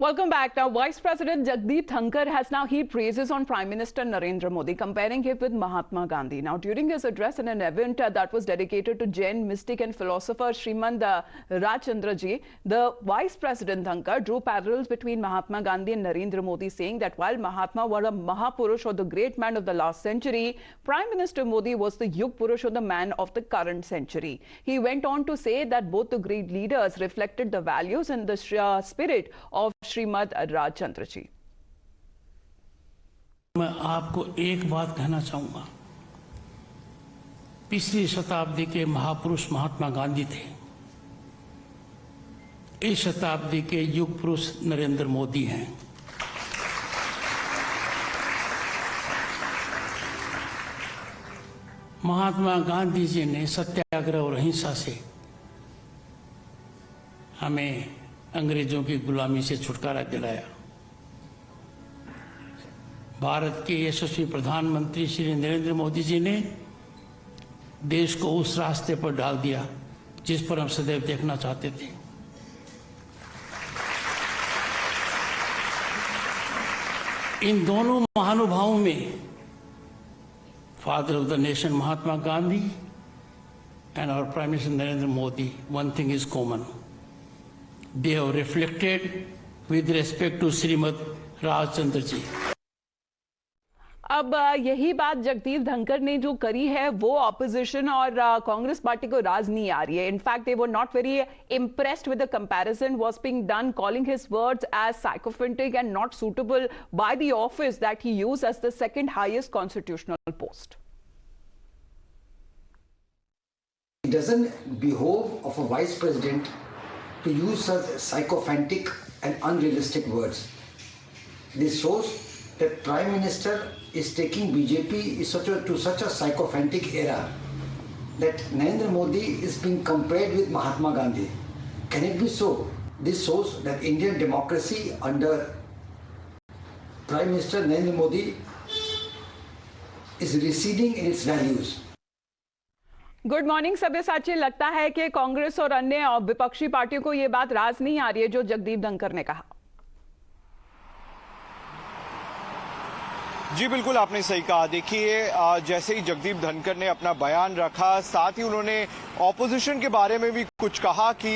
Welcome back. Now, Vice President Jagdeep Dhankar has now heaped praises on Prime Minister Narendra Modi, comparing him with Mahatma Gandhi. Now, during his address in an event that was dedicated to Jain mystic and philosopher Srimad Rajchandraji, the Vice President Dhankar drew parallels between Mahatma Gandhi and Narendra Modi, saying that while Mahatma was a Mahapurush or the great man of the last century, Prime Minister Modi was the Yug Purush or the man of the current century. He went on to say that both the great leaders reflected the values and the spirit of Shrimad Rajchandra जी। मैं आपको एक बात कहना चाहूंगा, पिछली शताब्दी के महापुरुष महात्मा गांधी थे, इस शताब्दी के युग पुरुष नरेंद्र मोदी हैं। महात्मा गांधी जी ने सत्याग्रह और अहिंसा से हमें अंग्रेजों की गुलामी से छुटकारा दिलाया। भारत के यशस्वी प्रधानमंत्री श्री नरेंद्र मोदी जी ने देश को उस रास्ते पर डाल दिया जिस पर हम सदैव देखना चाहते थे। इन दोनों महानुभावों में father of the nation Mahatma Gandhi and our prime minister Narendra Modi, one thing is common, they have reflected with respect to Shrimad Rajchandra ji. अब यही बात जगदीप धनखड़ ने जो करी है वो ऑपोजिशन और कांग्रेस पार्टी को राज नहीं आ रही है। In fact they were not very impressed with the comparison was being done, calling his words as sycophantic and not suitable by the office that he used as the second highest constitutional post. It doesn't behove of a vice president to use such sycophantic and unrealistic words. This shows that Prime Minister is taking BJP to such a sycophantic era that Narendra Modi is being compared with Mahatma Gandhi. Can it be so? This shows that Indian democracy under Prime Minister Narendra Modi is receding in its values. Good morning Sabyasachi, लगता है कि कांग्रेस और अन्य विपक्षी पार्टियों को यह बात राज नहीं आ रही है जो जगदीप धनखड़ ने कहा। जी बिल्कुल, आपने सही कहा। देखिए, जैसे ही जगदीप धनखड़ ने अपना बयान रखा, साथ ही उन्होंने ऑपोजिशन के बारे में भी कुछ कहा कि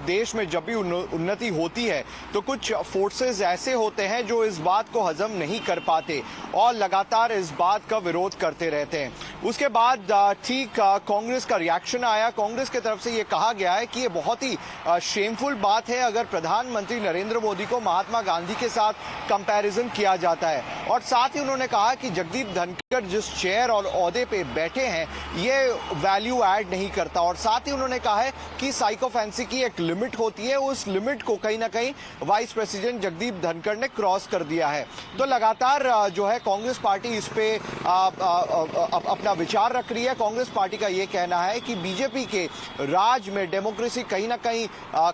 देश में जब भी उन्नति होती है तो कुछ फोर्सेस ऐसे होते हैं जो इस बात को हजम नहीं कर पाते और लगातार इस बात का विरोध करते रहते हैं। उसके बाद ठीक कांग्रेस का रिएक्शन आया। कांग्रेस की तरफ से ये कहा गया है कि ये बहुत ही शेमफुल बात है अगर प्रधानमंत्री नरेंद्र मोदी को महात्मा गांधी के साथ कंपैरिजन किया जाता है, और साथ ही उन्होंने कहा कि जगदीप धनखड़ जिस चेयर और ओहदे पे बैठे हैं ये वैल्यू ऐड नहीं करता, और साथ ही उन्होंने कहा है कि साइकोफेंसी की एक लिमिट होती है, उस लिमिट को कहीं ना कहीं वाइस प्रेसिडेंट जगदीप धनखड़ ने क्रॉस कर दिया है। तो लगातार जो है कांग्रेस पार्टी इस पे अपना विचार रख रही है। कांग्रेस पार्टी का ये कहना है कि बीजेपी के राज में डेमोक्रेसी कहीं ना कहीं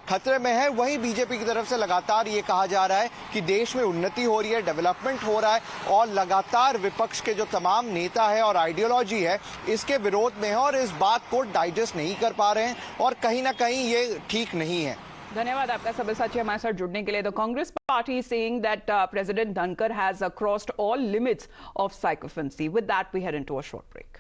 खतरे में है। वहीं बीजेपी की तरफ से लगातार ये कहा जा रहा है कि देश में उन्नति हो रही है, डेवलपमेंट हो रहा है, और लगातार विपक्ष के जो तमाम नेता है और आइडियोलॉजी है इसके विरोध में है और इस बात को डाइजेस्ट नहीं कर पा रहे हैं, और कहीं ना कहीं ये ठीक नहीं है। धन्यवाद आपका सब्यसाची हमारे साथ जुड़ने के लिए। The Congress party saying that president Dhankhar has crossed all limits of sycophancy. With that we head into a short break.